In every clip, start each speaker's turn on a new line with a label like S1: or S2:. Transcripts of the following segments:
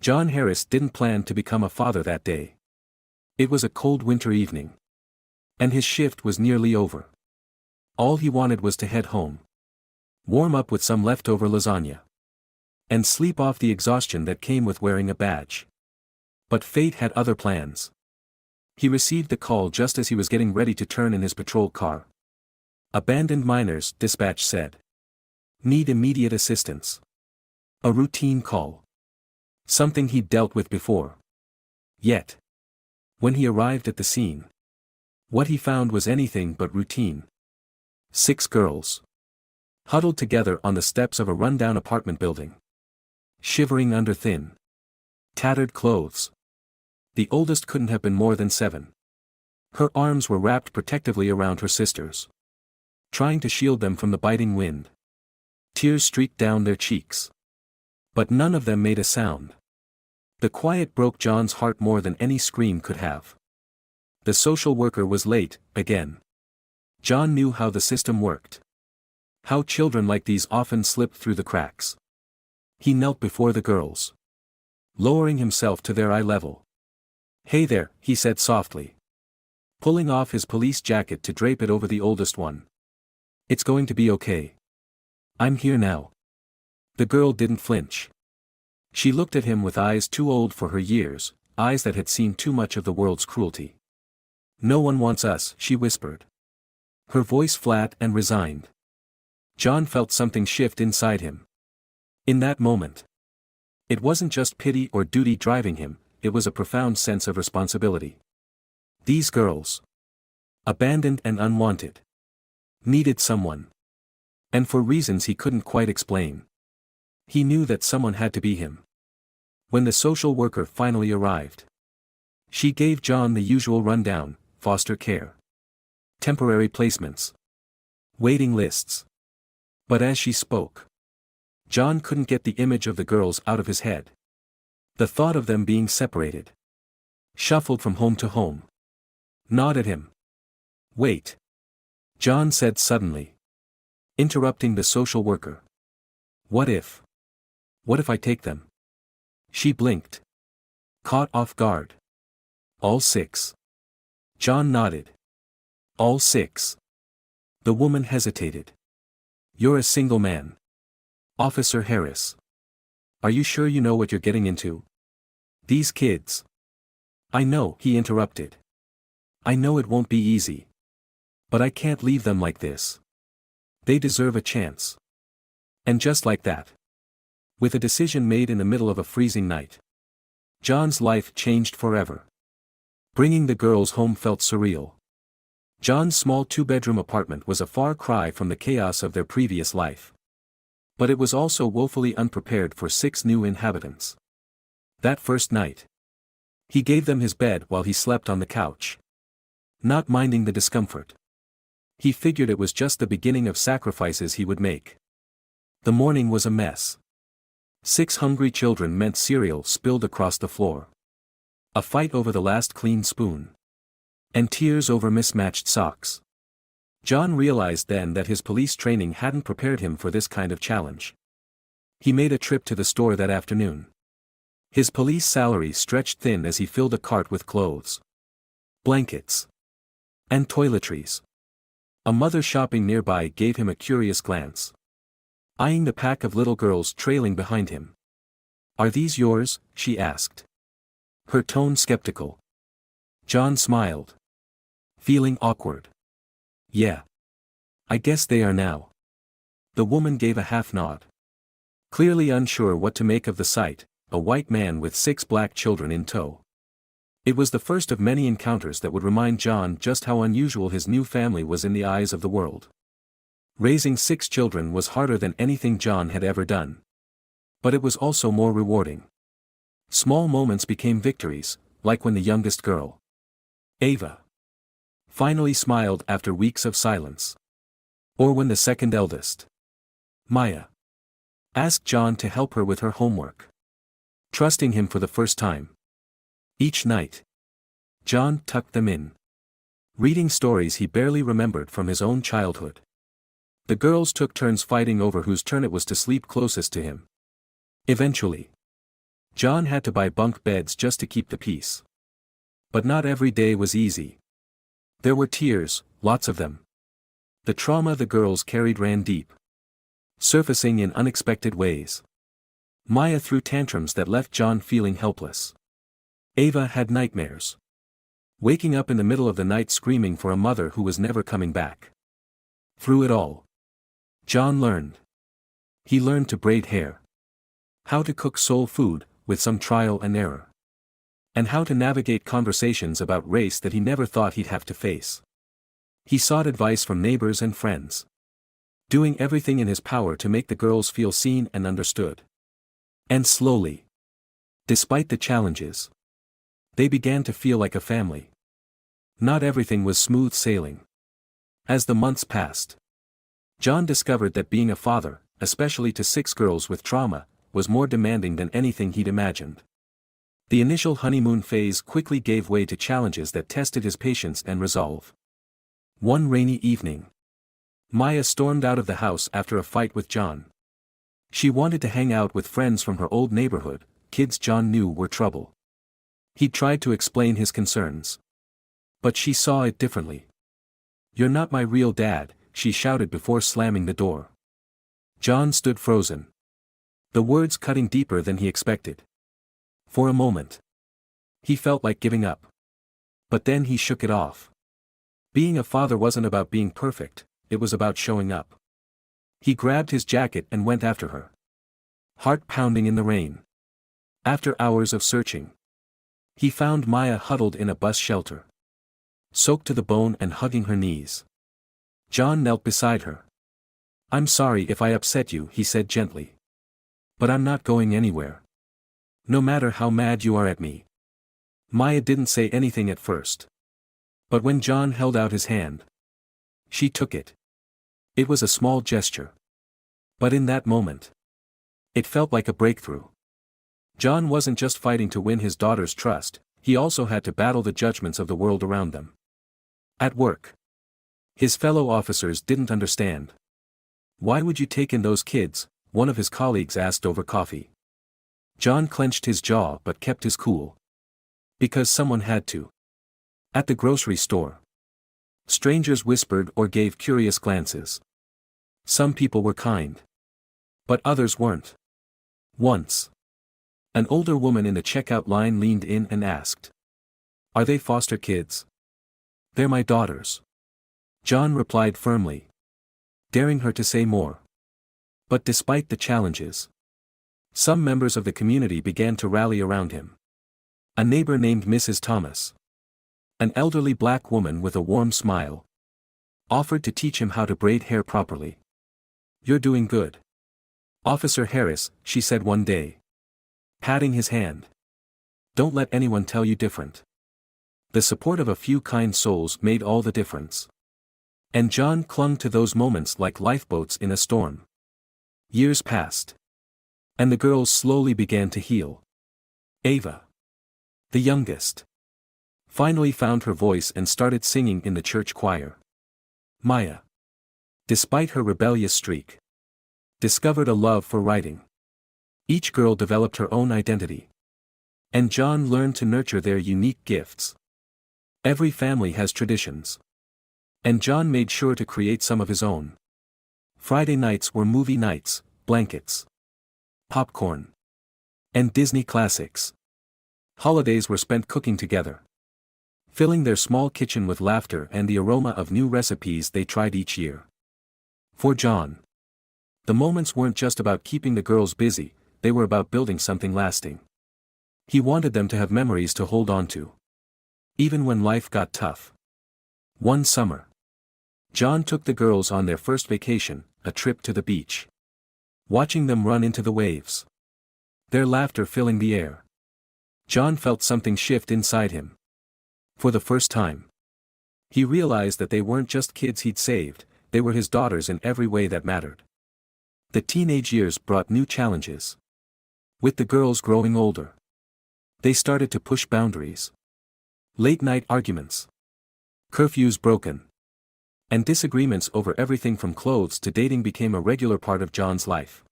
S1: John Harris didn't plan to become a father that day. It was a cold winter evening. And his shift was nearly over. All he wanted was to head home. Warm up with some leftover lasagna. And sleep off the exhaustion that came with wearing a badge. But fate had other plans. He received a call just as he was getting ready to turn in his patrol car. "Abandoned miners," dispatch said. "Need immediate assistance." A routine call. Something he'd dealt with before. Yet, when he arrived at the scene, what he found was anything but routine. 6 girls. Huddled together on the steps of a rundown apartment building. Shivering under thin, tattered clothes. The oldest couldn't have been more than 7. Her arms were wrapped protectively around her sisters, trying to shield them from the biting wind. Tears streaked down their cheeks. But none of them made a sound. The quiet broke John's heart more than any scream could have. The social worker was late, again. John knew how the system worked. How children like these often slipped through the cracks. He knelt before the girls, lowering himself to their eye level. "Hey there," he said softly, pulling off his police jacket to drape it over the oldest one. "It's going to be okay. I'm here now." The girl didn't flinch. She looked at him with eyes too old for her years, eyes that had seen too much of the world's cruelty. "No one wants us," she whispered. Her voice flat and resigned. John felt something shift inside him. In that moment, it wasn't just pity or duty driving him, it was a profound sense of responsibility. These girls, abandoned and unwanted, needed someone. And for reasons he couldn't quite explain. He knew that someone had to be him. When the social worker finally arrived, she gave John the usual rundown: foster care, temporary placements, waiting lists. But as she spoke, John couldn't get the image of the girls out of his head. The thought of them being separated, shuffled from home to home, gnawed at him. "Wait," John said suddenly, interrupting the social worker. What if I take them?" She blinked, caught off guard. "All 6. John nodded. "All 6. The woman hesitated. "You're a single man, Officer Harris. Are you sure you know what you're getting into? These kids—" "I know," he interrupted. "I know it won't be easy. But I can't leave them like this. They deserve a chance." And just like that, with a decision made in the middle of a freezing night, John's life changed forever. Bringing the girls home felt surreal. John's small 2-bedroom apartment was a far cry from the chaos of their previous life. But it was also woefully unprepared for 6 new inhabitants. That first night, he gave them his bed while he slept on the couch, not minding the discomfort. He figured it was just the beginning of sacrifices he would make. The morning was a mess. 6 hungry children meant cereal spilled across the floor. A fight over the last clean spoon. And tears over mismatched socks. John realized then that his police training hadn't prepared him for this kind of challenge. He made a trip to the store that afternoon. His police salary stretched thin as he filled a cart with clothes, blankets, and toiletries. A mother shopping nearby gave him a curious glance, eyeing the pack of little girls trailing behind him. "Are these yours?" she asked, her tone skeptical. John smiled, feeling awkward. "Yeah. I guess they are now." The woman gave a half nod. Clearly unsure what to make of the sight, a white man with 6 black children in tow. It was the first of many encounters that would remind John just how unusual his new family was in the eyes of the world. Raising 6 children was harder than anything John had ever done. But it was also more rewarding. Small moments became victories, like when the youngest girl, Ava, finally smiled after weeks of silence. Or when the second eldest, Maya, asked John to help her with her homework, trusting him for the first time. Each night, John tucked them in, reading stories he barely remembered from his own childhood. The girls took turns fighting over whose turn it was to sleep closest to him. Eventually, John had to buy bunk beds just to keep the peace. But not every day was easy. There were tears, lots of them. The trauma the girls carried ran deep, surfacing in unexpected ways. Maya threw tantrums that left John feeling helpless. Ava had nightmares, waking up in the middle of the night screaming for a mother who was never coming back. Through it all, John learned. He learned to braid hair, how to cook soul food, with some trial and error, and how to navigate conversations about race that he never thought he'd have to face. He sought advice from neighbors and friends, doing everything in his power to make the girls feel seen and understood. And slowly, despite the challenges, they began to feel like a family. Not everything was smooth sailing. As the months passed, John discovered that being a father, especially to 6 girls with trauma, was more demanding than anything he'd imagined. The initial honeymoon phase quickly gave way to challenges that tested his patience and resolve. One rainy evening, Maya stormed out of the house after a fight with John. She wanted to hang out with friends from her old neighborhood, kids John knew were trouble. He tried to explain his concerns, but she saw it differently. "You're not my real dad," she shouted before slamming the door. John stood frozen, the words cutting deeper than he expected. For a moment, he felt like giving up. But then he shook it off. Being a father wasn't about being perfect, it was about showing up. He grabbed his jacket and went after her, heart pounding in the rain. After hours of searching, he found Maya huddled in a bus shelter, soaked to the bone and hugging her knees. John knelt beside her. "I'm sorry if I upset you," he said gently. "But I'm not going anywhere. No matter how mad you are at me." Maya didn't say anything at first. But when John held out his hand, she took it. It was a small gesture. But in that moment, it felt like a breakthrough. John wasn't just fighting to win his daughter's trust, he also had to battle the judgments of the world around them. At work, his fellow officers didn't understand. "Why would you take in those kids?" one of his colleagues asked over coffee. John clenched his jaw but kept his cool. Because someone had to. At the grocery store, strangers whispered or gave curious glances. Some people were kind, but others weren't. Once, an older woman in the checkout line leaned in and asked, "Are they foster kids?" "They're my daughters," John replied firmly, daring her to say more. But despite the challenges, some members of the community began to rally around him. A neighbor named Mrs. Thomas, an elderly black woman with a warm smile, offered to teach him how to braid hair properly. "You're doing good, Officer Harris," she said one day, patting his hand. "Don't let anyone tell you different." The support of a few kind souls made all the difference. And John clung to those moments like lifeboats in a storm. Years passed, and the girls slowly began to heal. Ava, the youngest, finally found her voice and started singing in the church choir. Maya, despite her rebellious streak, discovered a love for writing. Each girl developed her own identity, and John learned to nurture their unique gifts. Every family has traditions, and John made sure to create some of his own. Friday nights were movie nights, blankets, popcorn, and Disney classics. Holidays were spent cooking together, filling their small kitchen with laughter and the aroma of new recipes they tried each year. For John, the moments weren't just about keeping the girls busy, they were about building something lasting. He wanted them to have memories to hold on to, even when life got tough. One summer, John took the girls on their first vacation, a trip to the beach. Watching them run into the waves, their laughter filling the air, John felt something shift inside him. For the first time, he realized that they weren't just kids he'd saved, they were his daughters in every way that mattered. The teenage years brought new challenges. With the girls growing older, they started to push boundaries. Late-night arguments, curfews broken, and disagreements over everything from clothes to dating became a regular part of John's life.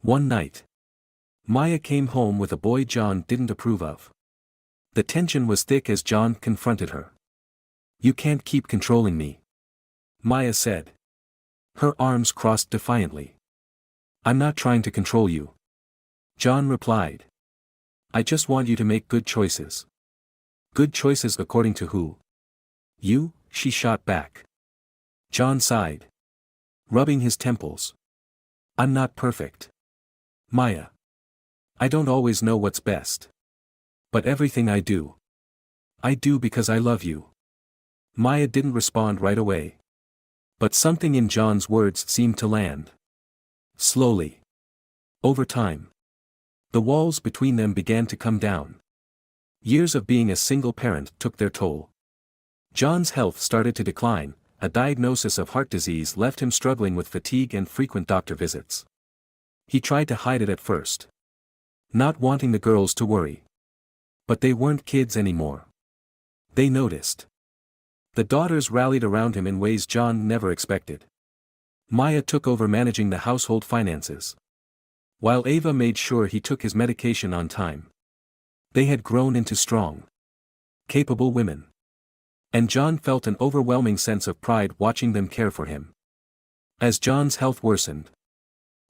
S1: One night, Maya came home with a boy John didn't approve of. The tension was thick as John confronted her. "You can't keep controlling me," Maya said. Her arms crossed defiantly. "I'm not trying to control you," John replied. "I just want you to make good choices." "Good choices according to who?" "You," she shot back. John sighed, rubbing his temples. "I'm not perfect, Maya. I don't always know what's best. But everything I do because I love you." Maya didn't respond right away. But something in John's words seemed to land. Slowly. Over time. The walls between them began to come down. Years of being a single parent took their toll. John's health started to decline. A diagnosis of heart disease left him struggling with fatigue and frequent doctor visits. He tried to hide it at first, not wanting the girls to worry. But they weren't kids anymore. They noticed. The daughters rallied around him in ways John never expected. Maya took over managing the household finances, while Ava made sure he took his medication on time. They had grown into strong, capable women. And John felt an overwhelming sense of pride watching them care for him. As John's health worsened,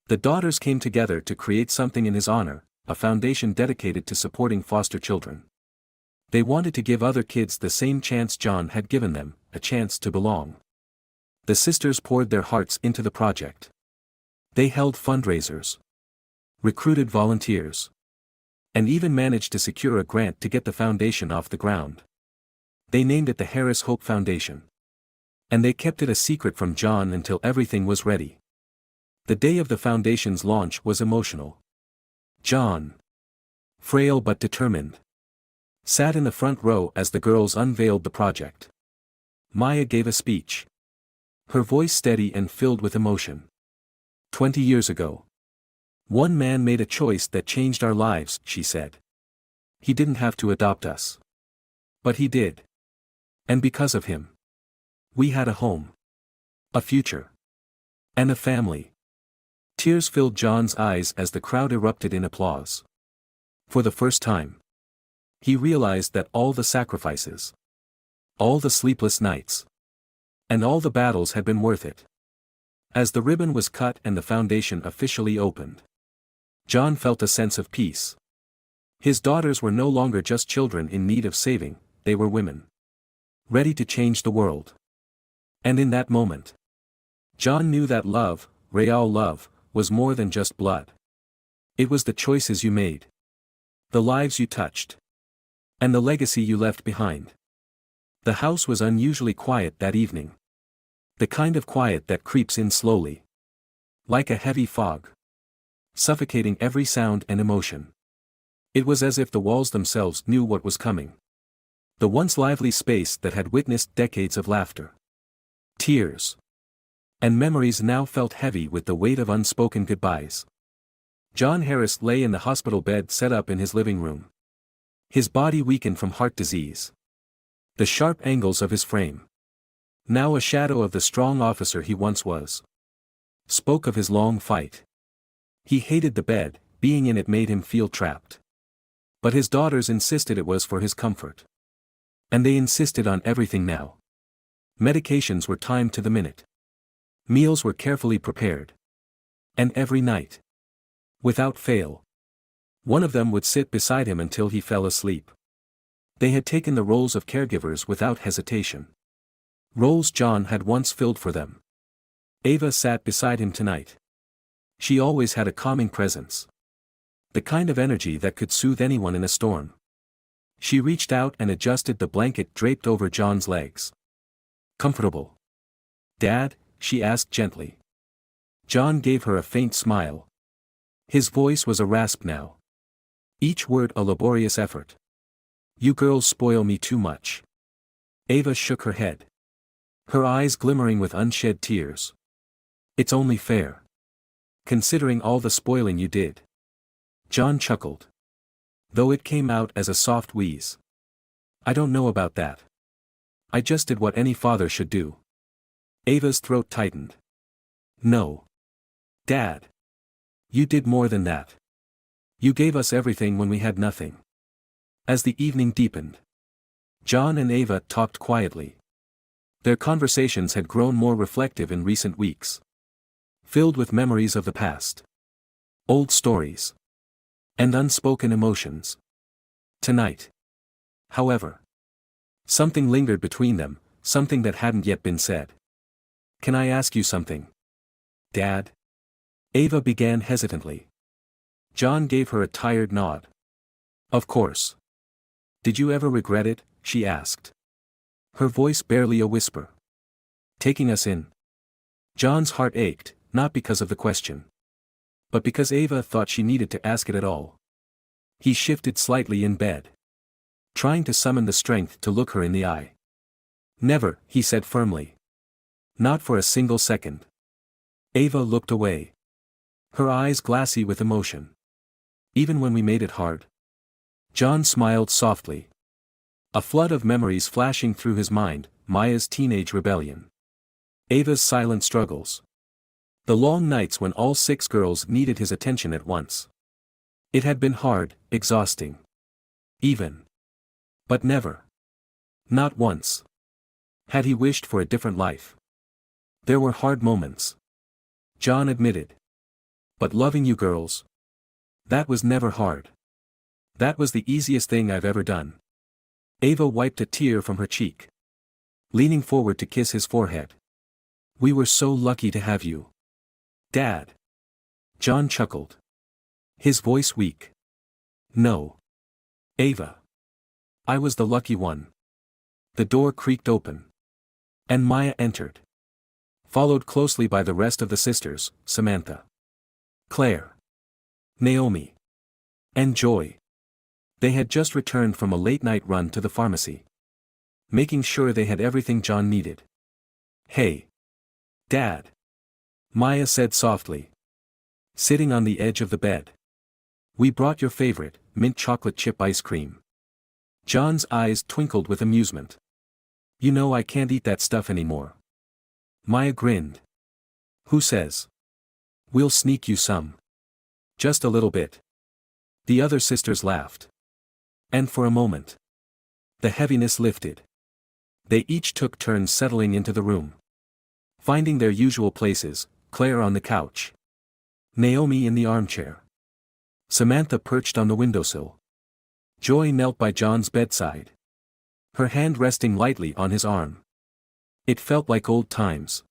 S1: the daughters came together to create something in his honor, a foundation dedicated to supporting foster children. They wanted to give other kids the same chance John had given them, a chance to belong. The sisters poured their hearts into the project. They held fundraisers, recruited volunteers, and even managed to secure a grant to get the foundation off the ground. They named it the Harris Hope Foundation. And they kept it a secret from John until everything was ready. The day of the foundation's launch was emotional. John, frail but determined, sat in the front row as the girls unveiled the project. Maya gave a speech, her voice steady and filled with emotion. 20 years ago, one man made a choice that changed our lives, she said. He didn't have to adopt us. But he did. And because of him, we had a home, a future, and a family. Tears filled John's eyes as the crowd erupted in applause. For the first time, he realized that all the sacrifices, all the sleepless nights, and all the battles had been worth it. As the ribbon was cut and the foundation officially opened, John felt a sense of peace. His daughters were no longer just children in need of saving, they were women, ready to change the world. And in that moment, John knew that love, real love, was more than just blood. It was the choices you made, the lives you touched, and the legacy you left behind. The house was unusually quiet that evening. The kind of quiet that creeps in slowly, like a heavy fog, suffocating every sound and emotion. It was as if the walls themselves knew what was coming. The once lively space that had witnessed decades of laughter, tears, and memories now felt heavy with the weight of unspoken goodbyes. John Harris lay in the hospital bed set up in his living room. His body weakened from heart disease. The sharp angles of his frame, now a shadow of the strong officer he once was, spoke of his long fight. He hated the bed, being in it made him feel trapped. But his daughters insisted it was for his comfort. And they insisted on everything now. Medications were timed to the minute. Meals were carefully prepared. And every night, without fail, one of them would sit beside him until he fell asleep. They had taken the roles of caregivers without hesitation. Roles John had once filled for them. Ava sat beside him tonight. She always had a calming presence, the kind of energy that could soothe anyone in a storm. She reached out and adjusted the blanket draped over John's legs. "Comfortable, Dad?" she asked gently. John gave her a faint smile. His voice was a rasp now, each word a laborious effort. "You girls spoil me too much." Ava shook her head, her eyes glimmering with unshed tears. "It's only fair, considering all the spoiling you did." John chuckled, though it came out as a soft wheeze. "I don't know about that. I just did what any father should do." Ava's throat tightened. "No, Dad. You did more than that. You gave us everything when we had nothing. As the evening deepened, John and Ava talked quietly. Their conversations had grown more reflective in recent weeks, filled with memories of the past, old stories, and unspoken emotions. Tonight, however, something lingered between them, something that hadn't yet been said. "Can I ask you something, Dad?" Ava began hesitantly. John gave her a tired nod. "Of course. Did you ever regret it?" she asked. Her voice barely a whisper. "Taking us in?" John's heart ached, not because of the question, but because Ava thought she needed to ask it at all. He shifted slightly in bed, trying to summon the strength to look her in the eye. "Never," he said firmly. "Not for a single second." Ava looked away, her eyes glassy with emotion. "Even when we made it hard?" John smiled softly, a flood of memories flashing through his mind: Maya's teenage rebellion, Ava's silent struggles, the long nights when all 6 girls needed his attention at once. It had been hard, exhausting. Even. But never. Not once. Had he wished for a different life? There were hard moments, John admitted. But loving you girls, that was never hard. That was the easiest thing I've ever done. Ava wiped a tear from her cheek, leaning forward to kiss his forehead. "We were so lucky to have you, Dad." John chuckled, his voice weak. "No, Ava. I was the lucky one." The door creaked open, and Maya entered, followed closely by the rest of the sisters: Samantha, Claire, Naomi, and Joy. They had just returned from a late-night run to the pharmacy, making sure they had everything John needed. "Hey, Dad," Maya said softly, sitting on the edge of the bed. "We brought your favorite, mint chocolate chip ice cream." John's eyes twinkled with amusement. "You know I can't eat that stuff anymore." Maya grinned. "Who says? We'll sneak you some. Just a little bit." The other sisters laughed. And for a moment, the heaviness lifted. They each took turns settling into the room, finding their usual places: Claire on the couch, Naomi in the armchair, Samantha perched on the windowsill. Joy knelt by John's bedside, her hand resting lightly on his arm. It felt like old times.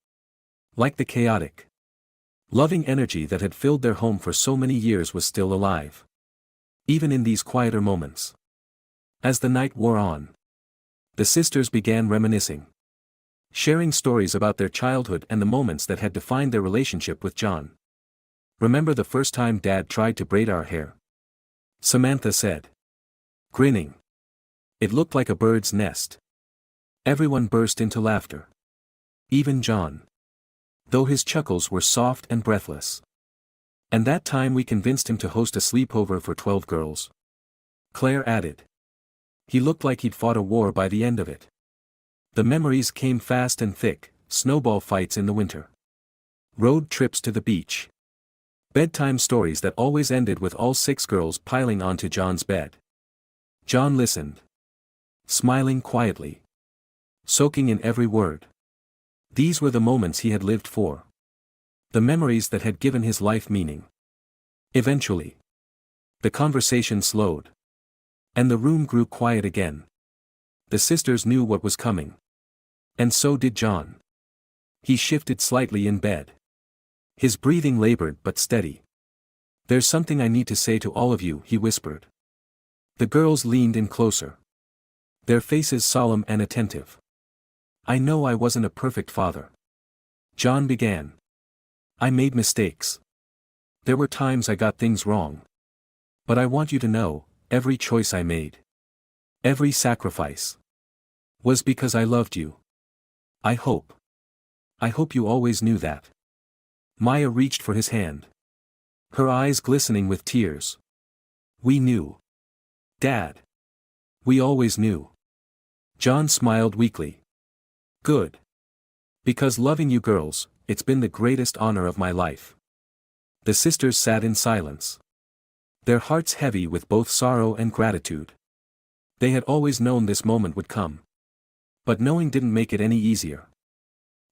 S1: Like the chaotic, loving energy that had filled their home for so many years was still alive, even in these quieter moments. As the night wore on, the sisters began reminiscing, sharing stories about their childhood and the moments that had defined their relationship with John. "Remember the first time Dad tried to braid our hair?" Samantha said, grinning. "It looked like a bird's nest." Everyone burst into laughter. Even John, though his chuckles were soft and breathless. "And that time we convinced him to host a sleepover for 12 girls," Claire added. "He looked like he'd fought a war by the end of it." The memories came fast and thick: snowball fights in the winter, road trips to the beach, bedtime stories that always ended with all 6 girls piling onto John's bed. John listened, smiling quietly, soaking in every word. These were the moments he had lived for, the memories that had given his life meaning. Eventually, the conversation slowed, and the room grew quiet again. The sisters knew what was coming, and so did John. He shifted slightly in bed, his breathing labored but steady. "There's something I need to say to all of you," he whispered. The girls leaned in closer, their faces solemn and attentive. "I know I wasn't a perfect father," John began. "I made mistakes. There were times I got things wrong. But I want you to know, every choice I made, every sacrifice, was because I loved you. I hope you always knew that." Maya reached for his hand, her eyes glistening with tears. "We knew, Dad. We always knew." John smiled weakly. "Good. Because loving you girls, it's been the greatest honor of my life." The sisters sat in silence, their hearts heavy with both sorrow and gratitude. They had always known this moment would come. But knowing didn't make it any easier.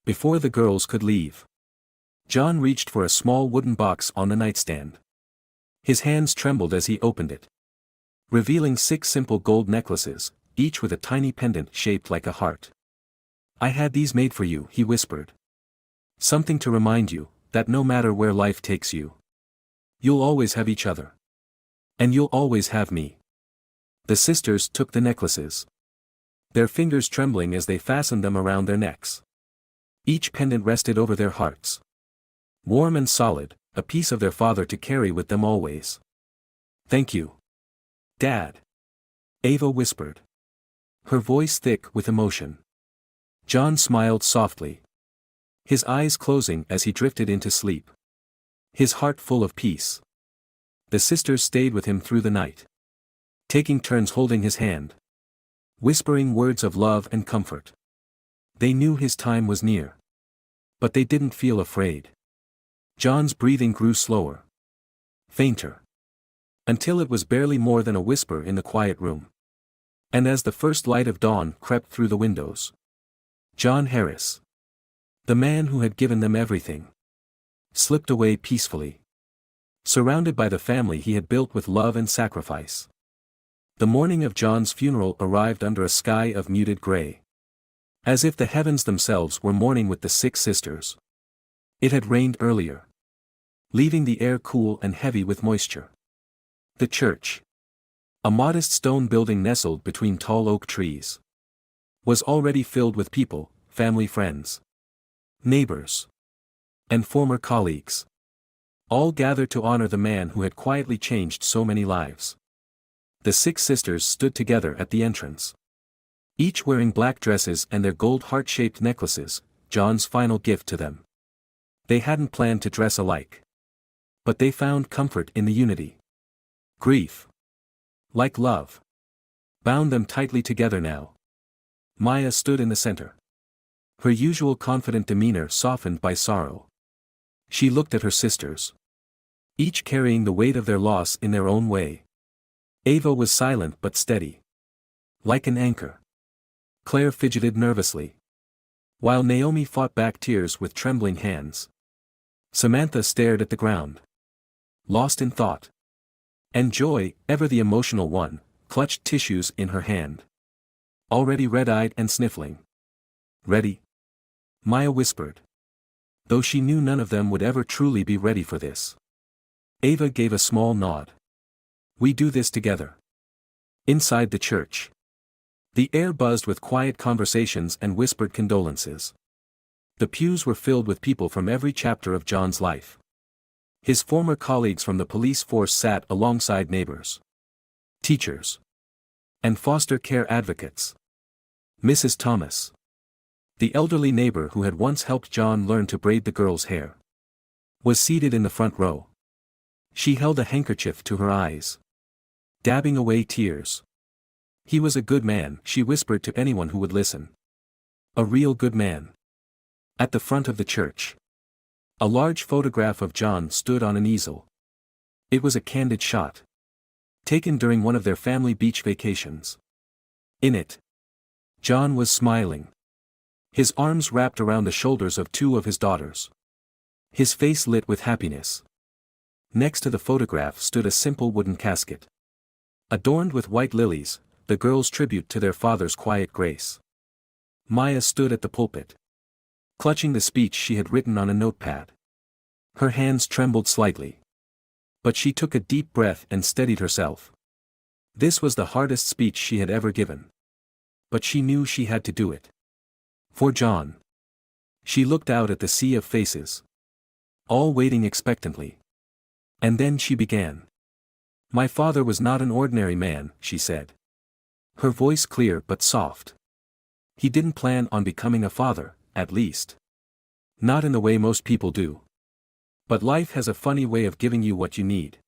S1: Before the girls could leave, John reached for a small wooden box on the nightstand. His hands trembled as he opened it, revealing 6 simple gold necklaces, each with a tiny pendant shaped like a heart. "I had these made for you," he whispered. "Something to remind you, that no matter where life takes you, you'll always have each other. And you'll always have me." The sisters took the necklaces, their fingers trembling as they fastened them around their necks. Each pendant rested over their hearts, warm and solid, a piece of their father to carry with them always. "Thank you, Dad," Ava whispered, her voice thick with emotion. John smiled softly, his eyes closing as he drifted into sleep, his heart full of peace. The sisters stayed with him through the night, taking turns holding his hand, whispering words of love and comfort. They knew his time was near, but they didn't feel afraid. John's breathing grew slower, fainter, until it was barely more than a whisper in the quiet room. And as the first light of dawn crept through the windows, John Harris, the man who had given them everything, slipped away peacefully, surrounded by the family he had built with love and sacrifice. The morning of John's funeral arrived under a sky of muted gray, as if the heavens themselves were mourning with the 6 sisters. It had rained earlier, leaving the air cool and heavy with moisture. The church, a modest stone building nestled between tall oak trees, was already filled with people, family friends, neighbors, and former colleagues, all gathered to honor the man who had quietly changed so many lives. The 6 sisters stood together at the entrance, each wearing black dresses and their gold heart-shaped necklaces, John's final gift to them. They hadn't planned to dress alike, but they found comfort in the unity. Grief, like love, bound them tightly together now. Maya stood in the center, her usual confident demeanor softened by sorrow. She looked at her sisters, each carrying the weight of their loss in their own way. Ava was silent but steady, like an anchor. Claire fidgeted nervously, while Naomi fought back tears with trembling hands. Samantha stared at the ground, lost in thought. And Joy, ever the emotional one, clutched tissues in her hand, already red-eyed and sniffling. "Ready?" Maya whispered, though she knew none of them would ever truly be ready for this. Ava gave a small nod. "We do this together." Inside the church, the air buzzed with quiet conversations and whispered condolences. The pews were filled with people from every chapter of John's life. His former colleagues from the police force sat alongside neighbors, teachers, and foster care advocates. Mrs. Thomas, the elderly neighbor who had once helped John learn to braid the girl's hair, was seated in the front row. She held a handkerchief to her eyes, dabbing away tears. "He was a good man," she whispered to anyone who would listen. "A real good man." At the front of the church, a large photograph of John stood on an easel. It was a candid shot, taken during one of their family beach vacations. In it, John was smiling, his arms wrapped around the shoulders of 2 of his daughters, his face lit with happiness. Next to the photograph stood a simple wooden casket, adorned with white lilies, the girls' tribute to their father's quiet grace. Maya stood at the pulpit, clutching the speech she had written on a notepad. Her hands trembled slightly, but she took a deep breath and steadied herself. This was the hardest speech she had ever given, but she knew she had to do it. For John. She looked out at the sea of faces, all waiting expectantly. And then she began. "My father was not an ordinary man," she said, her voice clear but soft. "He didn't plan on becoming a father, at least. Not in the way most people do. But life has a funny way of giving you what you need,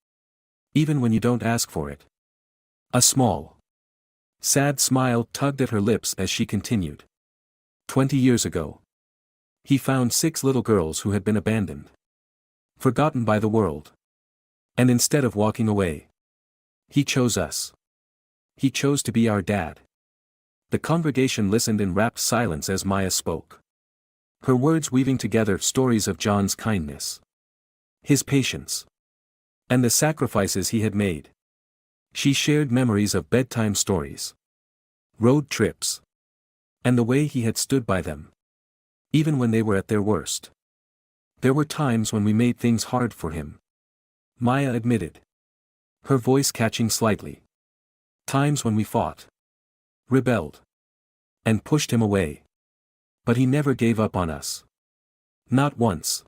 S1: even when you don't ask for it." A small, sad smile tugged at her lips as she continued. 20 years ago, he found 6 little girls who had been abandoned, forgotten by the world. And instead of walking away, He chose us. He chose to be our dad. The congregation listened in rapt silence as Maya spoke. Her words weaving together stories of John's kindness, his patience, and the sacrifices he had made. She shared memories of bedtime stories, road trips, and the way he had stood by them, even when they were at their worst. There were times when we made things hard for him, Maya admitted, her voice catching slightly. Times when we fought, rebelled, and pushed him away. But he never gave up on us. Not once.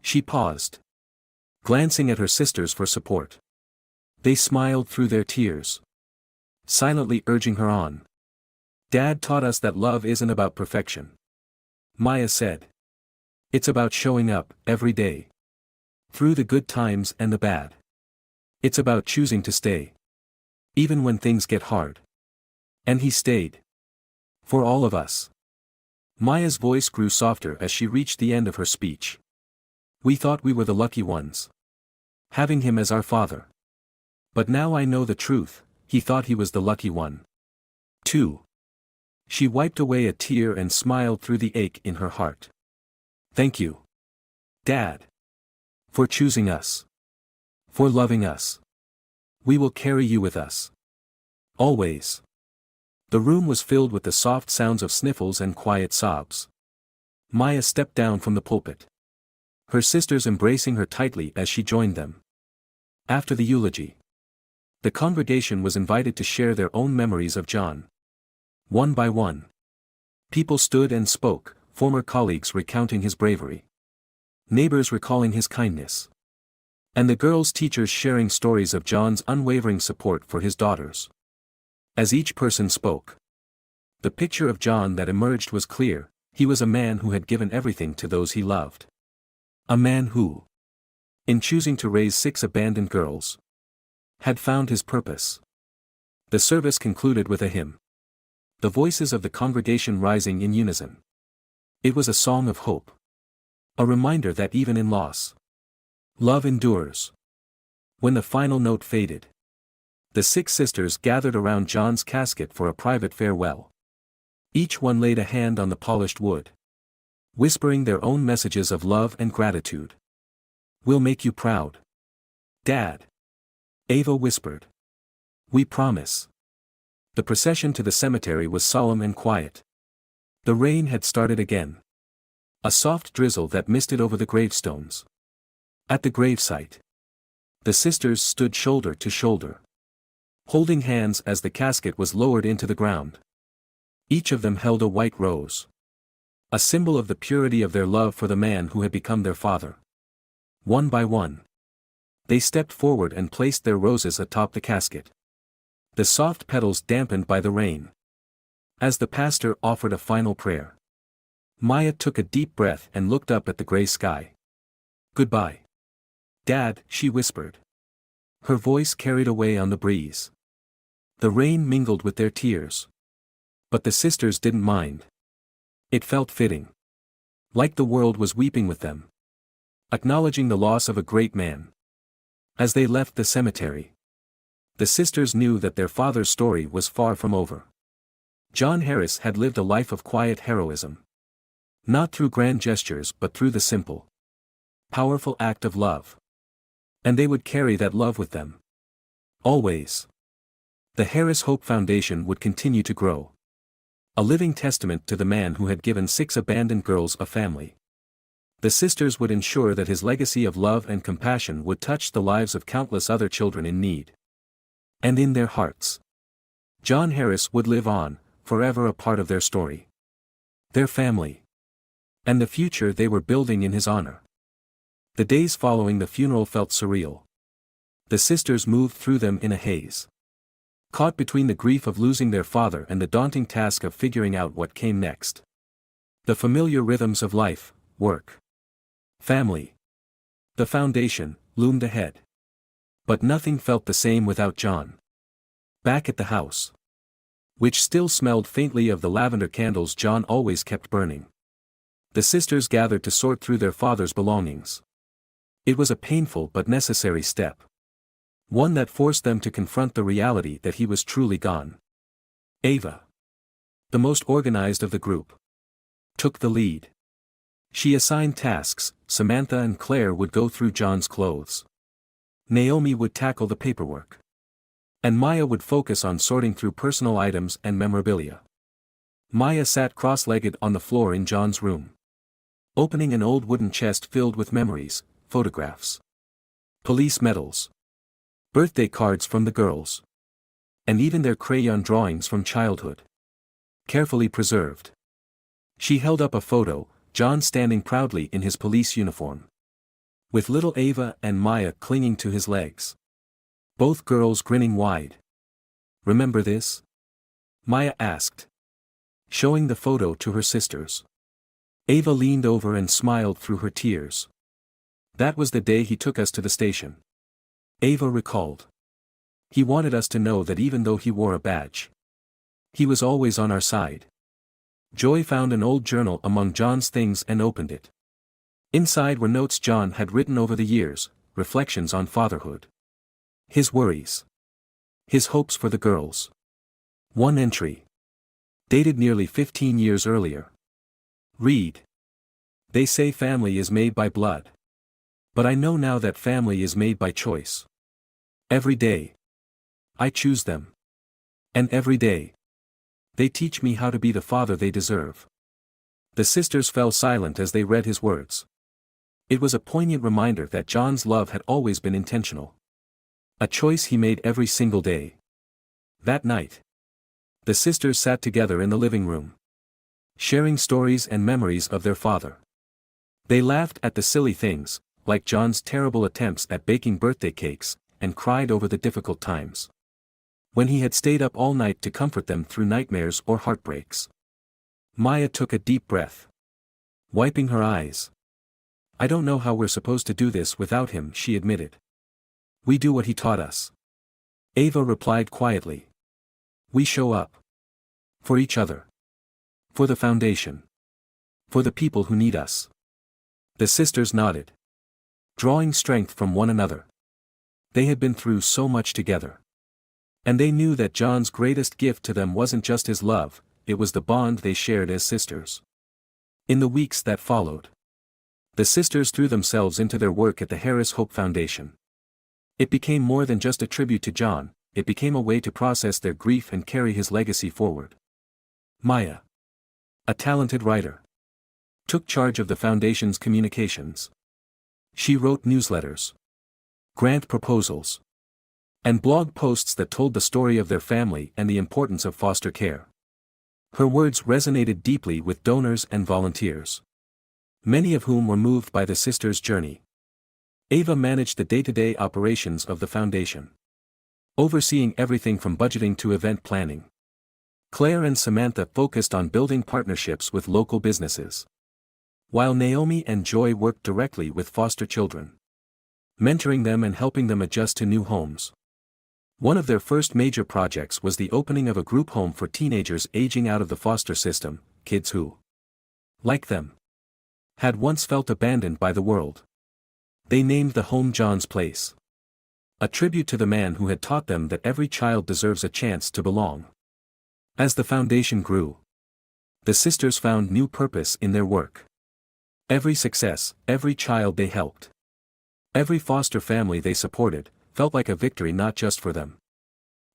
S1: She paused, glancing at her sisters for support. They smiled through their tears, silently urging her on. Dad taught us that love isn't about perfection, Maya said. It's about showing up, every day. Through the good times and the bad. It's about choosing to stay, even when things get hard. And he stayed. For all of us. Maya's voice grew softer as she reached the end of her speech. We thought we were the lucky ones, having him as our father. But now I know the truth, he thought he was the lucky one, too. She wiped away a tear and smiled through the ache in her heart. Thank you, Dad, for choosing us, for loving us. We will carry you with us, always. The room was filled with the soft sounds of sniffles and quiet sobs. Maya stepped down from the pulpit, her sisters embracing her tightly as she joined them. After the eulogy, the congregation was invited to share their own memories of John. One by one, people stood and spoke, former colleagues recounting his bravery, neighbors recalling his kindness, and the girls' teachers sharing stories of John's unwavering support for his daughters. As each person spoke, the picture of John that emerged was clear. He was a man who had given everything to those he loved. A man who, in choosing to raise 6 abandoned girls, had found his purpose. The service concluded with a hymn, the voices of the congregation rising in unison. It was a song of hope, a reminder that even in loss, love endures. When the final note faded, the 6 sisters gathered around John's casket for a private farewell. Each one laid a hand on the polished wood, whispering their own messages of love and gratitude. We'll make you proud, Dad, Ava whispered. We promise. The procession to the cemetery was solemn and quiet. The rain had started again, a soft drizzle that misted over the gravestones. At the gravesite, the sisters stood shoulder to shoulder, holding hands as the casket was lowered into the ground. Each of them held a white rose, a symbol of the purity of their love for the man who had become their father. One by one, they stepped forward and placed their roses atop the casket, the soft petals dampened by the rain. As the pastor offered a final prayer, Maya took a deep breath and looked up at the gray sky. Goodbye, Dad, she whispered. Her voice carried away on the breeze. The rain mingled with their tears, but the sisters didn't mind. It felt fitting, like the world was weeping with them, acknowledging the loss of a great man. As they left the cemetery, the sisters knew that their father's story was far from over. John Harris had lived a life of quiet heroism, not through grand gestures but through the simple, powerful act of love. And they would carry that love with them, always. The Harris Hope Foundation would continue to grow, a living testament to the man who had given 6 abandoned girls a family. The sisters would ensure that his legacy of love and compassion would touch the lives of countless other children in need. And in their hearts, John Harris would live on, forever a part of their story, their family, and the future they were building in his honor. The days following the funeral felt surreal. The sisters moved through them in a haze, caught between the grief of losing their father and the daunting task of figuring out what came next. The familiar rhythms of life, work, family, the foundation, loomed ahead. But nothing felt the same without John. Back at the house, which still smelled faintly of the lavender candles John always kept burning, the sisters gathered to sort through their father's belongings. It was a painful but necessary step. One that forced them to confront the reality that he was truly gone. Ava, the most organized of the group, took the lead. She assigned tasks. Samantha and Claire would go through John's clothes. Naomi would tackle the paperwork. And Maya would focus on sorting through personal items and memorabilia. Maya sat cross-legged on the floor in John's room, opening an old wooden chest filled with memories, photographs, police medals, birthday cards from the girls, and even their crayon drawings from childhood, carefully preserved. She held up a photo, John standing proudly in his police uniform, with little Ava and Maya clinging to his legs. Both girls grinning wide. "Remember this?" Maya asked, showing the photo to her sisters. Ava leaned over and smiled through her tears. "That was the day he took us to the station," Ava recalled. "He wanted us to know that even though he wore a badge, he was always on our side." Joy found an old journal among John's things and opened it. Inside were notes John had written over the years, reflections on fatherhood, his worries, his hopes for the girls. One entry, dated nearly 15 years earlier, read: "They say family is made by blood. But I know now that family is made by choice. Every day, I choose them. And every day, they teach me how to be the father they deserve." The sisters fell silent as they read his words. It was a poignant reminder that John's love had always been intentional. A choice he made every single day. That night, the sisters sat together in the living room, sharing stories and memories of their father. They laughed at the silly things, like John's terrible attempts at baking birthday cakes, and cried over the difficult times when he had stayed up all night to comfort them through nightmares or heartbreaks. Maya took a deep breath, wiping her eyes. "I don't know how we're supposed to do this without him," she admitted. "We do what he taught us." Ava replied quietly. "We show up. For each other. For the foundation. For the people who need us." The sisters nodded, drawing strength from one another. They had been through so much together. And they knew that John's greatest gift to them wasn't just his love, it was the bond they shared as sisters. In the weeks that followed, the sisters threw themselves into their work at the Harris Hope Foundation. It became more than just a tribute to John, it became a way to process their grief and carry his legacy forward. Maya, a talented writer, took charge of the foundation's communications. She wrote newsletters, grant proposals, and blog posts that told the story of their family and the importance of foster care. Her words resonated deeply with donors and volunteers, many of whom were moved by the sisters' journey. Ava managed the day-to-day operations of the foundation, overseeing everything from budgeting to event planning. Claire and Samantha focused on building partnerships with local businesses, while Naomi and Joy worked directly with foster children, mentoring them and helping them adjust to new homes. One of their first major projects was the opening of a group home for teenagers aging out of the foster system, kids who, like them, had once felt abandoned by the world. They named the home John's Place, a tribute to the man who had taught them that every child deserves a chance to belong. As the foundation grew, the sisters found new purpose in their work. Every success, every child they helped, every foster family they supported, felt like a victory not just for them,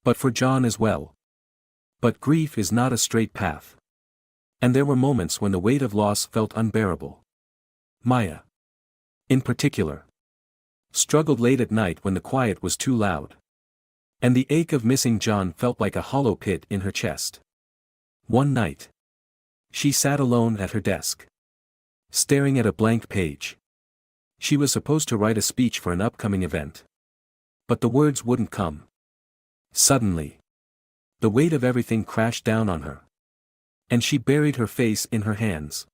S1: but for John as well. But grief is not a straight path. And there were moments when the weight of loss felt unbearable. Maya, in particular, struggled late at night when the quiet was too loud. And the ache of missing John felt like a hollow pit in her chest. One night, she sat alone at her desk, staring at a blank page. She was supposed to write a speech for an upcoming event. But the words wouldn't come. Suddenly, the weight of everything crashed down on her. And she buried her face in her hands,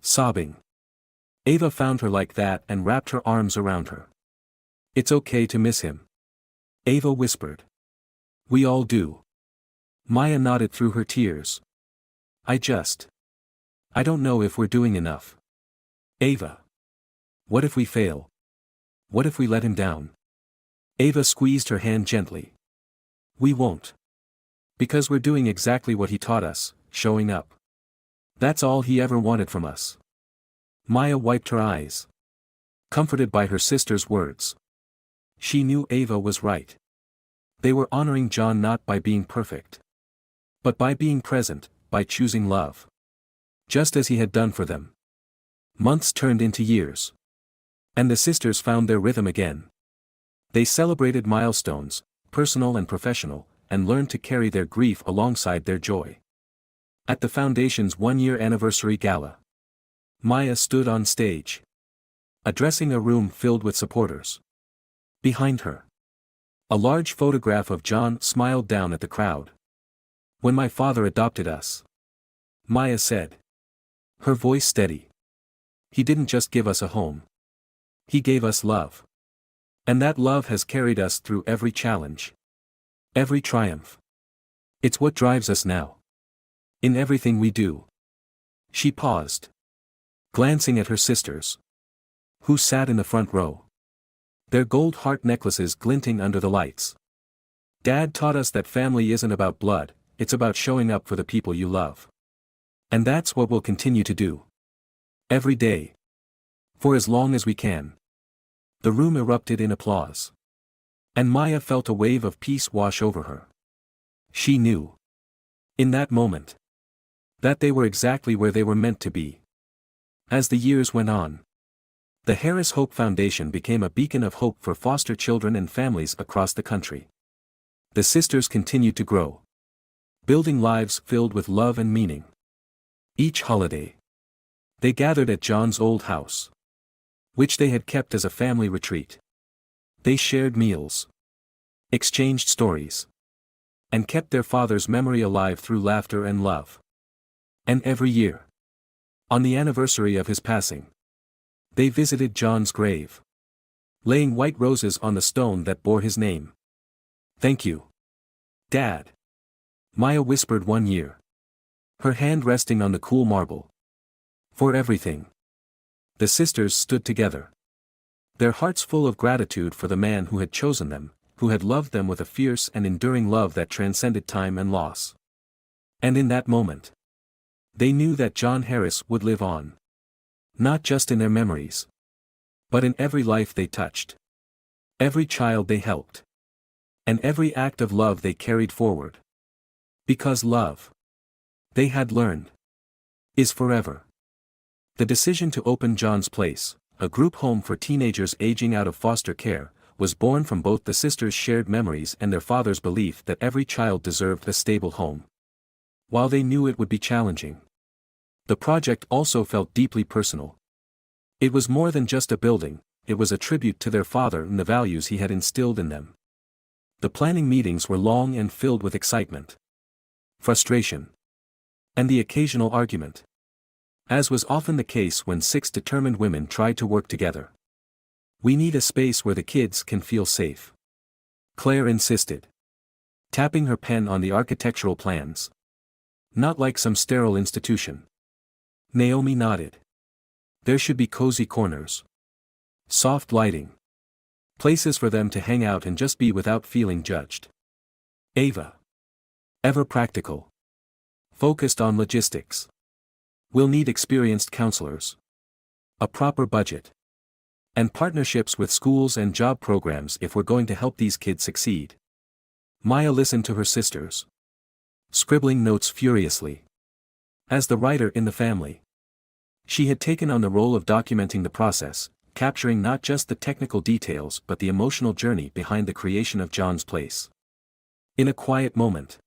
S1: sobbing. Ava found her like that and wrapped her arms around her. "It's okay to miss him," Ava whispered. "We all do." Maya nodded through her tears. I don't know if we're doing enough." "Ava. What if we fail? What if we let him down?" Ava squeezed her hand gently. We won't. Because we're doing exactly what he taught us, showing up. That's all he ever wanted from us. Maya wiped her eyes, comforted by her sister's words. She knew Ava was right. They were honoring John not by being perfect, but by being present, by choosing love. Just as he had done for them. Months turned into years. And the sisters found their rhythm again. They celebrated milestones, personal and professional, and learned to carry their grief alongside their joy. At the Foundation's one-year anniversary gala, Maya stood on stage, addressing a room filled with supporters. Behind her, a large photograph of John smiled down at the crowd. When my father adopted us, Maya said, her voice steady. He didn't just give us a home. He gave us love. And that love has carried us through every challenge. Every triumph. It's what drives us now. In everything we do. She paused, glancing at her sisters, who sat in the front row, their gold heart necklaces glinting under the lights. Dad taught us that family isn't about blood, it's about showing up for the people you love. And that's what we'll continue to do. Every day. For as long as we can. The room erupted in applause. And Maya felt a wave of peace wash over her. She knew, in that moment, that they were exactly where they were meant to be. As the years went on, the Harris Hope Foundation became a beacon of hope for foster children and families across the country. The sisters continued to grow, building lives filled with love and meaning. Each holiday, they gathered at John's old house, which they had kept as a family retreat. They shared meals, exchanged stories, and kept their father's memory alive through laughter and love. And every year, on the anniversary of his passing, they visited John's grave, laying white roses on the stone that bore his name. Thank you, Dad, Maya whispered one year, her hand resting on the cool marble. For everything. The sisters stood together, their hearts full of gratitude for the man who had chosen them, who had loved them with a fierce and enduring love that transcended time and loss. And in that moment, they knew that John Harris would live on. Not just in their memories, but in every life they touched, every child they helped, and every act of love they carried forward. Because love, they had learned, is forever. The decision to open John's Place, a group home for teenagers aging out of foster care, was born from both the sisters' shared memories and their father's belief that every child deserved a stable home. While they knew it would be challenging, the project also felt deeply personal. It was more than just a building, it was a tribute to their father and the values he had instilled in them. The planning meetings were long and filled with excitement, frustration, and the occasional argument. As was often the case when six determined women tried to work together. We need a space where the kids can feel safe, Claire insisted, tapping her pen on the architectural plans. Not like some sterile institution. Naomi nodded. There should be cozy corners, soft lighting, places for them to hang out and just be without feeling judged. Ava, ever practical, focused on logistics. We'll need experienced counselors, a proper budget, and partnerships with schools and job programs if we're going to help these kids succeed. Maya listened to her sisters, scribbling notes furiously. As the writer in the family, she had taken on the role of documenting the process, capturing not just the technical details but the emotional journey behind the creation of John's Place. In a quiet moment,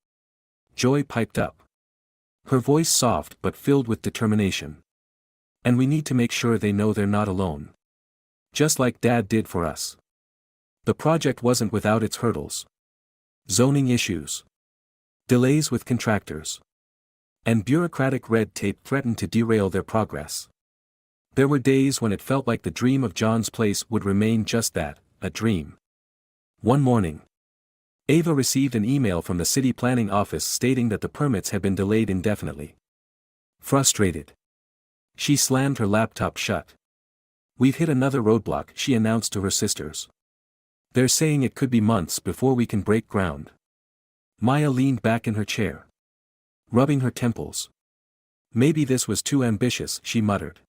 S1: Joy piped up, her voice soft but filled with determination. And we need to make sure they know they're not alone. Just like Dad did for us. The project wasn't without its hurdles. Zoning issues, delays with contractors, and bureaucratic red tape threatened to derail their progress. There were days when it felt like the dream of John's Place would remain just that, a dream. One morning, Ava received an email from the city planning office stating that the permits had been delayed indefinitely. Frustrated, she slammed her laptop shut. We've hit another roadblock, she announced to her sisters. They're saying it could be months before we can break ground. Maya leaned back in her chair, rubbing her temples. Maybe this was too ambitious, she muttered.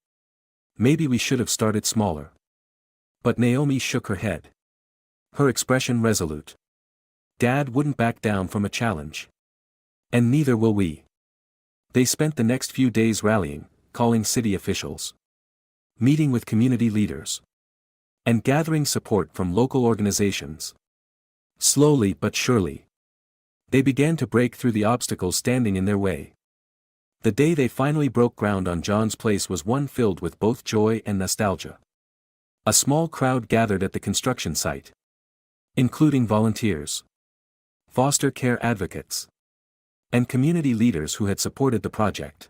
S1: Maybe we should have started smaller. But Naomi shook her head, her expression resolute. Dad wouldn't back down from a challenge. And neither will we. They spent the next few days rallying, calling city officials, meeting with community leaders, and gathering support from local organizations. Slowly but surely, they began to break through the obstacles standing in their way. The day they finally broke ground on John's place was one filled with both joy and nostalgia. A small crowd gathered at the construction site, including volunteers, foster care advocates, and community leaders who had supported the project.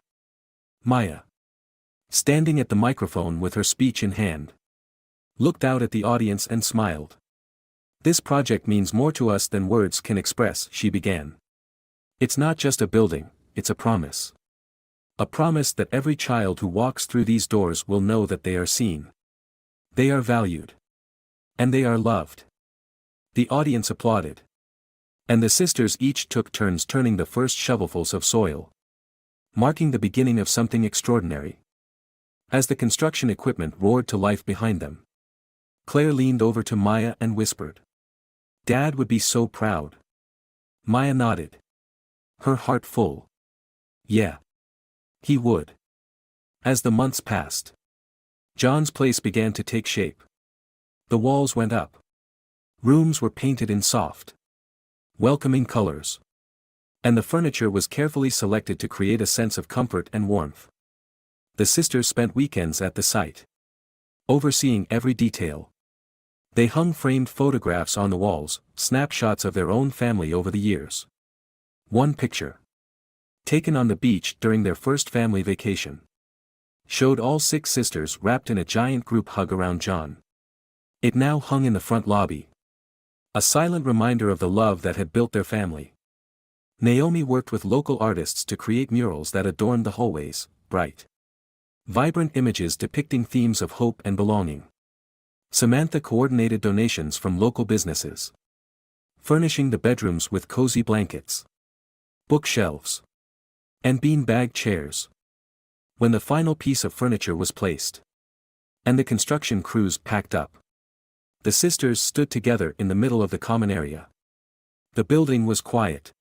S1: Maya, standing at the microphone with her speech in hand, looked out at the audience and smiled. This project means more to us than words can express, she began. It's not just a building, it's a promise. A promise that every child who walks through these doors will know that they are seen. They are valued. And they are loved. The audience applauded. And the sisters each took turns turning the first shovelfuls of soil, marking the beginning of something extraordinary. As the construction equipment roared to life behind them, Claire leaned over to Maya and whispered, "Dad would be so proud." Maya nodded, her heart full. Yeah. He would. As the months passed, John's place began to take shape. The walls went up. Rooms were painted in soft, welcoming colors. And the furniture was carefully selected to create a sense of comfort and warmth. The sisters spent weekends at the site, overseeing every detail. They hung framed photographs on the walls, snapshots of their own family over the years. One picture, taken on the beach during their first family vacation, showed all 6 sisters wrapped in a giant group hug around John. It now hung in the front lobby, a silent reminder of the love that had built their family. Naomi worked with local artists to create murals that adorned the hallways, bright, vibrant images depicting themes of hope and belonging. Samantha coordinated donations from local businesses, furnishing the bedrooms with cozy blankets, bookshelves, and bean-bag chairs. When the final piece of furniture was placed, and the construction crews packed up, the sisters stood together in the middle of the common area. The building was quiet,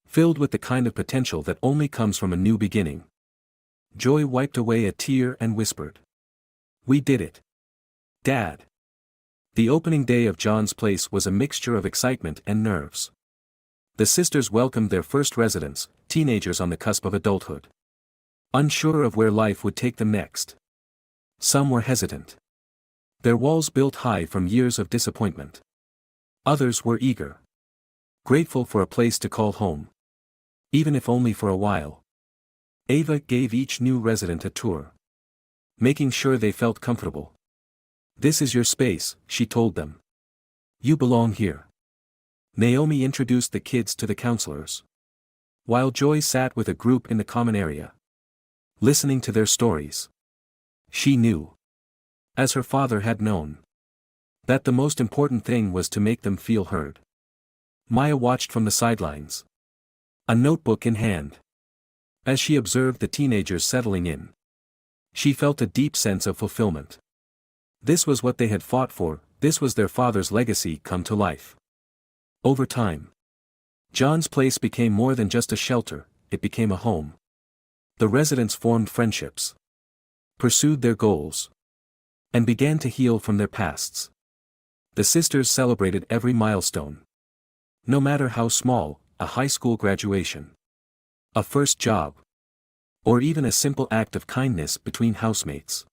S1: filled with the kind of potential that only comes from a new beginning. Joy wiped away a tear and whispered, "We did it, Dad." The opening day of John's place was a mixture of excitement and nerves. The sisters welcomed their first residents, teenagers on the cusp of adulthood, unsure of where life would take them next. Some were hesitant, their walls built high from years of disappointment. Others were eager, grateful for a place to call home, even if only for a while. Ava gave each new resident a tour, making sure they felt comfortable. "This is your space," she told them. "You belong here." Naomi introduced the kids to the counselors, while Joy sat with a group in the common area, listening to their stories. She knew, as her father had known, that the most important thing was to make them feel heard. Maya watched from the sidelines, a notebook in hand. As she observed the teenagers settling in, she felt a deep sense of fulfillment. This was what they had fought for, this was their father's legacy come to life. Over time, John's place became more than just a shelter, it became a home. The residents formed friendships, pursued their goals, and began to heal from their pasts. The sisters celebrated every milestone, no matter how small, a high school graduation, a first job, or even a simple act of kindness between housemates.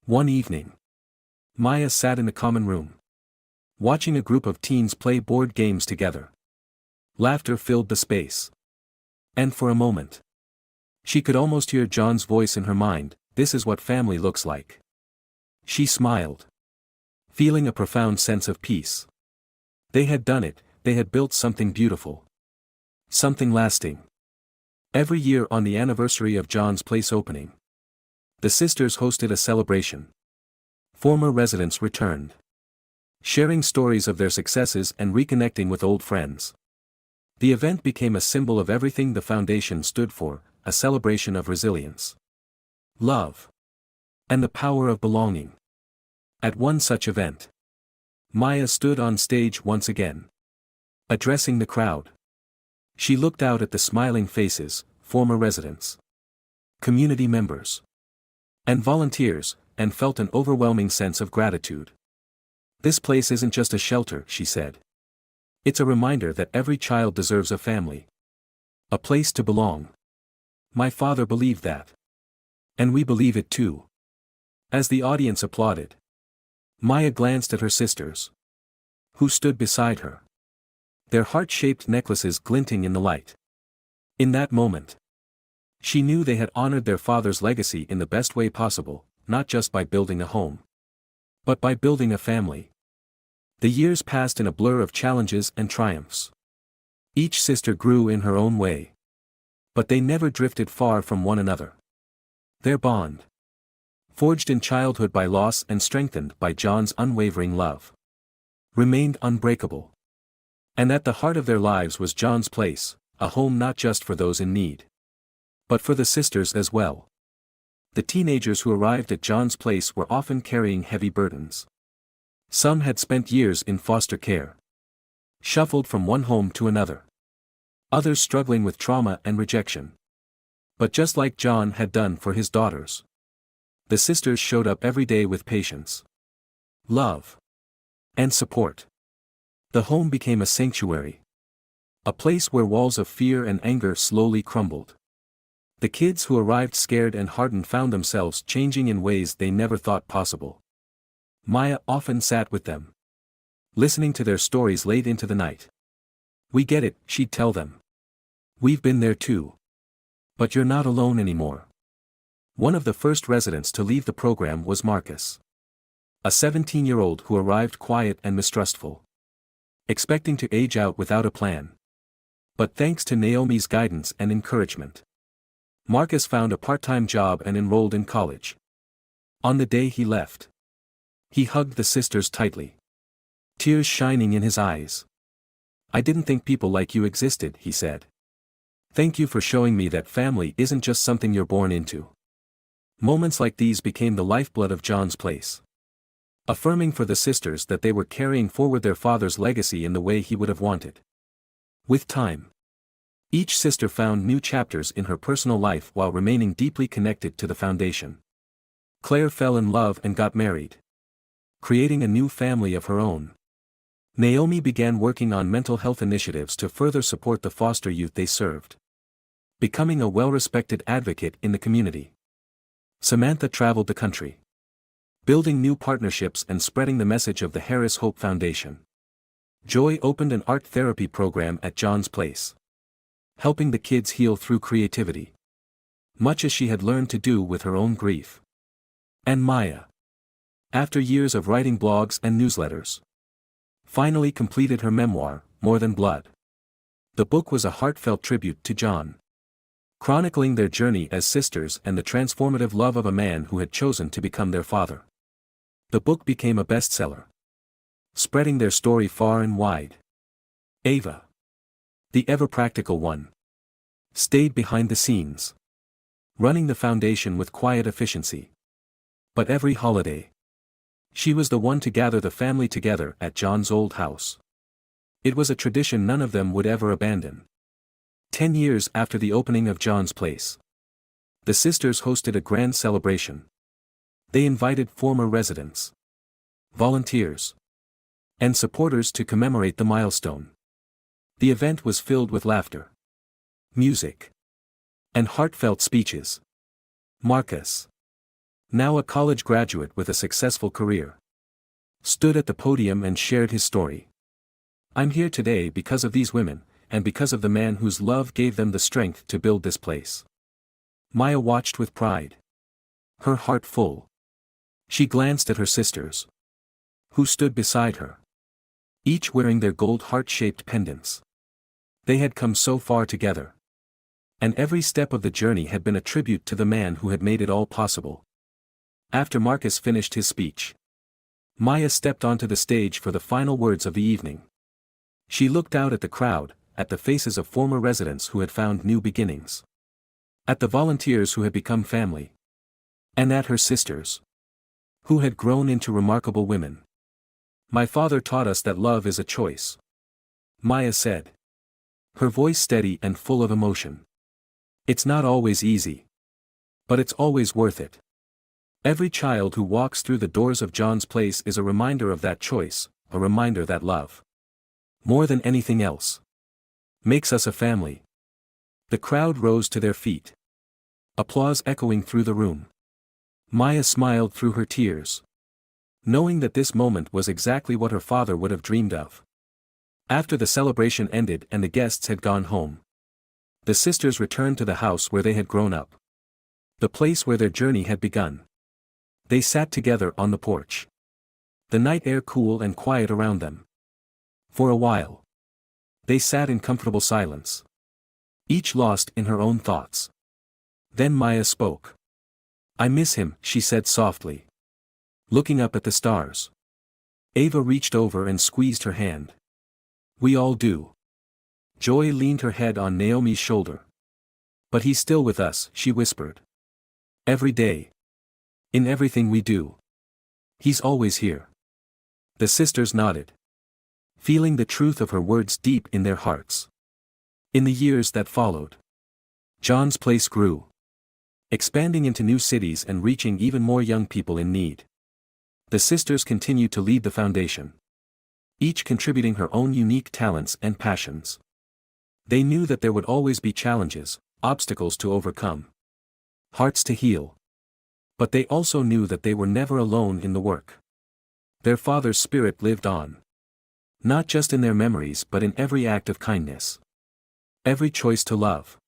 S1: One evening, Maya sat in the common room, watching a group of teens play board games together. Laughter filled the space. And for a moment, she could almost hear John's voice in her mind, "This is what family looks like." She smiled, feeling a profound sense of peace. They had done it, they had built something beautiful, something lasting. Every year on the anniversary of John's place opening, the sisters hosted a celebration. Former residents returned, sharing stories of their successes and reconnecting with old friends. The event became a symbol of everything the foundation stood for, a celebration of resilience, love, and the power of belonging. At one such event, Maya stood on stage once again, addressing the crowd. She looked out at the smiling faces, former residents, community members, and volunteers, and felt an overwhelming sense of gratitude. "This place isn't just a shelter," she said. "It's a reminder that every child deserves a family, a place to belong. My father believed that. And we believe it too." As the audience applauded, Maya glanced at her sisters, who stood beside her, their heart-shaped necklaces glinting in the light. In that moment, she knew they had honored their father's legacy in the best way possible, not just by building a home, but by building a family. The years passed in a blur of challenges and triumphs. Each sister grew in her own way, but they never drifted far from one another. Their bond, forged in childhood by loss and strengthened by John's unwavering love, remained unbreakable. And at the heart of their lives was John's place, a home not just for those in need, but for the sisters as well. The teenagers who arrived at John's place were often carrying heavy burdens. Some had spent years in foster care, shuffled from one home to another. Others struggling with trauma and rejection. But just like John had done for his daughters, the sisters showed up every day with patience, love, and support. The home became a sanctuary, a place where walls of fear and anger slowly crumbled. The kids who arrived scared and hardened found themselves changing in ways they never thought possible. Maya often sat with them, listening to their stories late into the night. "We get it," she'd tell them. "We've been there too. But you're not alone anymore." One of the first residents to leave the program was Marcus, a 17-year-old who arrived quiet and mistrustful, expecting to age out without a plan. But thanks to Naomi's guidance and encouragement, Marcus found a part-time job and enrolled in college. On the day he left, he hugged the sisters tightly, tears shining in his eyes. "I didn't think people like you existed," he said. "Thank you for showing me that family isn't just something you're born into." Moments like these became the lifeblood of John's place, affirming for the sisters that they were carrying forward their father's legacy in the way he would have wanted. With time, each sister found new chapters in her personal life while remaining deeply connected to the foundation. Claire fell in love and got married, creating a new family of her own. Naomi began working on mental health initiatives to further support the foster youth they served, becoming a well-respected advocate in the community. Samantha traveled the country, building new partnerships and spreading the message of the Harris Hope Foundation. Joy opened an art therapy program at John's place, helping the kids heal through creativity, much as she had learned to do with her own grief. And Maya, after years of writing blogs and newsletters, finally completed her memoir, More Than Blood. The book was a heartfelt tribute to John, chronicling their journey as sisters and the transformative love of a man who had chosen to become their father. The book became a bestseller, spreading their story far and wide. Ava, the ever-practical one, stayed behind the scenes, running the foundation with quiet efficiency. But every holiday, she was the one to gather the family together at John's old house. It was a tradition none of them would ever abandon. 10 years after the opening of John's place, the sisters hosted a grand celebration. They invited former residents, volunteers, and supporters to commemorate the milestone. The event was filled with laughter, music, and heartfelt speeches. Marcus, now a college graduate with a successful career, stood at the podium and shared his story. "I'm here today because of these women, and because of the man whose love gave them the strength to build this place." Maya watched with pride, her heart full. She glanced at her sisters, who stood beside her, each wearing their gold heart-shaped pendants. They had come so far together, and every step of the journey had been a tribute to the man who had made it all possible. After Marcus finished his speech, Maya stepped onto the stage for the final words of the evening. She looked out at the crowd, at the faces of former residents who had found new beginnings. At the volunteers who had become family. And at her sisters, who had grown into remarkable women. "My father taught us that love is a choice," Maya said, her voice steady and full of emotion. "It's not always easy. But it's always worth it. Every child who walks through the doors of John's place is a reminder of that choice, a reminder that love, more than anything else, makes us a family." The crowd rose to their feet. Applause echoing through the room. Maya smiled through her tears, knowing that this moment was exactly what her father would have dreamed of. After the celebration ended and the guests had gone home, the sisters returned to the house where they had grown up. The place where their journey had begun. They sat together on the porch. The night air cool and quiet around them. For a while, they sat in comfortable silence, each lost in her own thoughts. Then Maya spoke. "I miss him," she said softly, looking up at the stars. Ava reached over and squeezed her hand. "We all do." Joy leaned her head on Naomi's shoulder. "But he's still with us," she whispered. "Every day. In everything we do. He's always here." The sisters nodded, feeling the truth of her words deep in their hearts. In the years that followed, John's place grew, expanding into new cities and reaching even more young people in need. The sisters continued to lead the foundation, each contributing her own unique talents and passions. They knew that there would always be challenges, obstacles to overcome, hearts to heal. But they also knew that they were never alone in the work. Their father's spirit lived on. Not just in their memories but in every act of kindness. Every choice to love.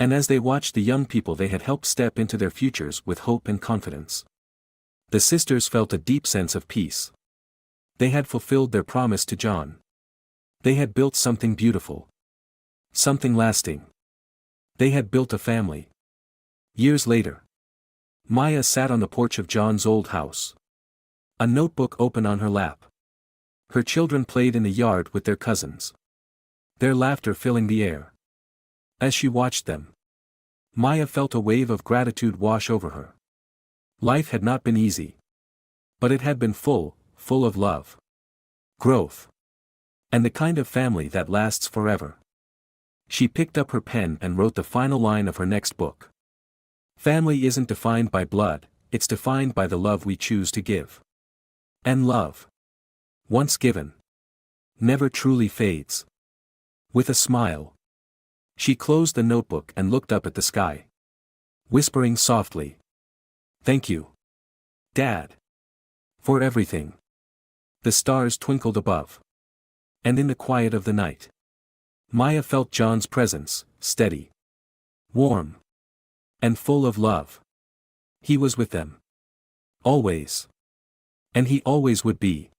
S1: And as they watched the young people they had helped step into their futures with hope and confidence, the sisters felt a deep sense of peace. They had fulfilled their promise to John. They had built something beautiful. Something lasting. They had built a family. Years later, Maya sat on the porch of John's old house. A notebook open on her lap. Her children played in the yard with their cousins, their laughter filling the air. As she watched them, Maya felt a wave of gratitude wash over her. Life had not been easy. But it had been full of love, growth, and the kind of family that lasts forever. She picked up her pen and wrote the final line of her next book. Family isn't defined by blood, it's defined by the love we choose to give. And love, once given, never truly fades. With a smile, she closed the notebook and looked up at the sky, whispering softly, "Thank you, Dad, for everything." The stars twinkled above. And in the quiet of the night, Maya felt John's presence, steady, warm, and full of love. He was with them. Always. And he always would be.